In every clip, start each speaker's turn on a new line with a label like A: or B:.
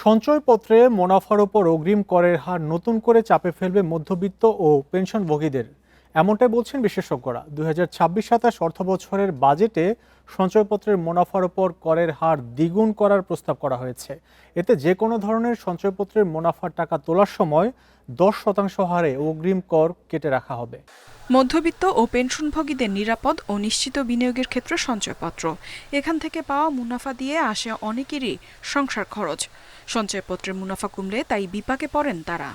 A: সঞ্চয়পত্রে মুনাফার উপর অগ্রিম করের হার নতুন করে চাপে ফেলবে মধ্যবিত্ত ও পেনশনভোগীদের, এমনটাই বলছেন বিশেষজ্ঞরা। 2026-27 অর্থবছরের বাজেটে সঞ্চয়পত্রের মুনাফার উপর করের হার দ্বিগুণ করার প্রস্তাব করা হয়েছে। এতে যে কোনো ধরনের সঞ্চয়পত্রের মুনাফার টাকা তোলার সময় 10% হারে অগ্রিম কর কেটে রাখা হবে।
B: মধ্যবিত্ত ও পেনশনভোগীদের নিরাপদ ও নিশ্চিত বিনিয়োগের ক্ষেত্রে সঞ্চয়পত্র, এখান থেকে পাওয়া মুনাফা দিয়ে আসে অনেকেরই সংসার খরচ। সঞ্চয়পত্রের মুনাফা কমলে তাই বিপাকে পড়েন তারা।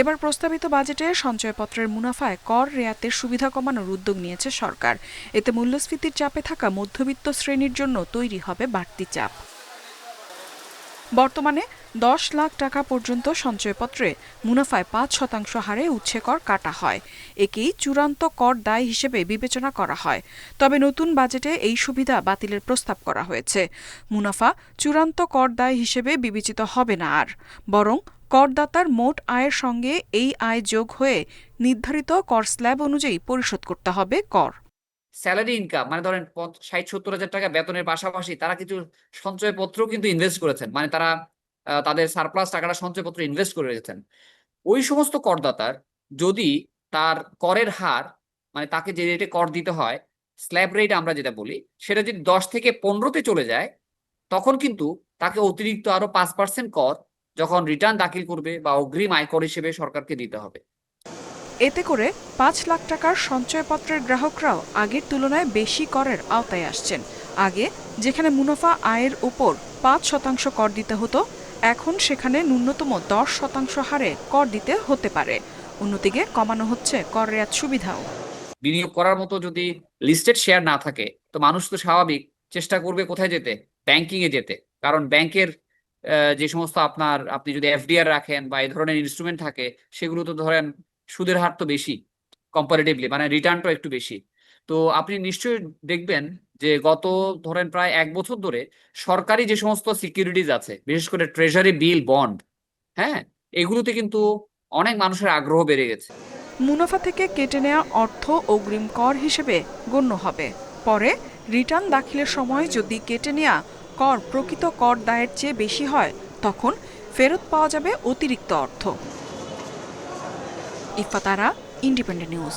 B: এবার প্রস্তাবিত বাজেটে সঞ্চয়পত্রের মুনাফায় কর রেয়াতের সুবিধা কমানোর উদ্যোগ নিয়েছে সরকার। এতে মূল্যস্ফীতির চাপে থাকা মধ্যবিত্ত শ্রেণীর জন্য তৈরি হবে বাড়তি চাপ। বর্তমানে 10 লাখ টাকা পর্যন্ত সঞ্চয়পত্রে মুনাফায় 5% হারে উৎসে কর কাটা হয়। একেই চূড়ান্ত কর দায় হিসেবে বিবেচনা করা হয়। তবে নতুন বাজেটে এই সুবিধা বাতিলের প্রস্তাব করা হয়েছে। মুনাফা চূড়ান্ত কর দায় হিসেবে বিবেচিত হবে না আর, বরং করদাতার মোট আয়ের সঙ্গে এই আয় যোগ হয়ে নির্ধারিত কর স্ল্যাব অনুযায়ী পরিশোধ করতে হবে কর।
C: স্যালারি ইনকাম মানে ধরেন 60-70 হাজার টাকা বেতনের পাশাপাশি তারা কিছু সঞ্চয়পত্রও কিন্তু ইনভেস্ট করেছেন, মানে তারা তাদের সারপ্লাস টাকাটা সঞ্চয়পত্র ইনভেস্ট করে রেখেছেন। ওই সমস্ত করদাতার যদি তার করের হার, মানে তাকে যে রেটে কর দিতে হয় স্ল্যাব রেট আমরা যেটা বলি, সেটা যদি 10 থেকে 15-তে চলে যায়, তখন কিন্তু তাকে অতিরিক্ত আরো 5% কর যখন রিটার্ন দাখিল করবে বা অগ্রিম আয়কর হিসেবে সরকারকে দিতে হবে।
B: এতে করে 5 লাখ টাকার সঞ্চয়পত্রের গ্রাহকরাও আগের তুলনায় বেশি করের আওতায় আসছেন। আগে যেখানে মুনাফা আয়ের উপর 5% কর দিতে হতো, এখন সেখানে ন্যূনতম 10% হারে কর দিতে হতে পারে। অন্যদিকে কমানো হচ্ছে কর রেয়াত সুবিধাও।
C: বিনিয়োগ করার মতো যদি লিস্টেড শেয়ার না থাকে, তো মানুষ তো স্বাভাবিক চেষ্টা করবে কোথায় যেতে, ব্যাংকিং এ যেতে। কারণ ব্যাংকের যে সমস্ত আপনি যদি এফডিআর রাখেন বা এই ধরনের ইনস্ট্রুমেন্ট থাকে, সেগুলো তো ধরেন সুদের হার তো বেশি কম্পারেটিভলি, মানে রিটার্নটাও একটু বেশি। তো আপনি নিশ্চয়ই দেখবেন যে গত ধরেন প্রায় 1 বছর ধরে সরকারি যে সমস্ত সিকিউরিটিজ আছে, বিশেষ করে ট্রেজারি বিল, বন্ড, হ্যাঁ, এগুলোতে কিন্তু অনেক মানুষের আগ্রহ বেড়ে গেছে।
B: মুনাফা থেকে কেটে নেওয়া অর্থ অগ্রিম কর হিসেবে গণ্য হবে। পরে রিটার্ন দাখিলের সময় যদি কেটে নেওয়া কর প্রকৃত কর দায়ের চেয়ে বেশি হয়, তখন ফেরত পাওয়া যাবে অতিরিক্ত অর্থ। ইফাত আরা, ইন্ডিপেন্ডেন্ট নিউজ।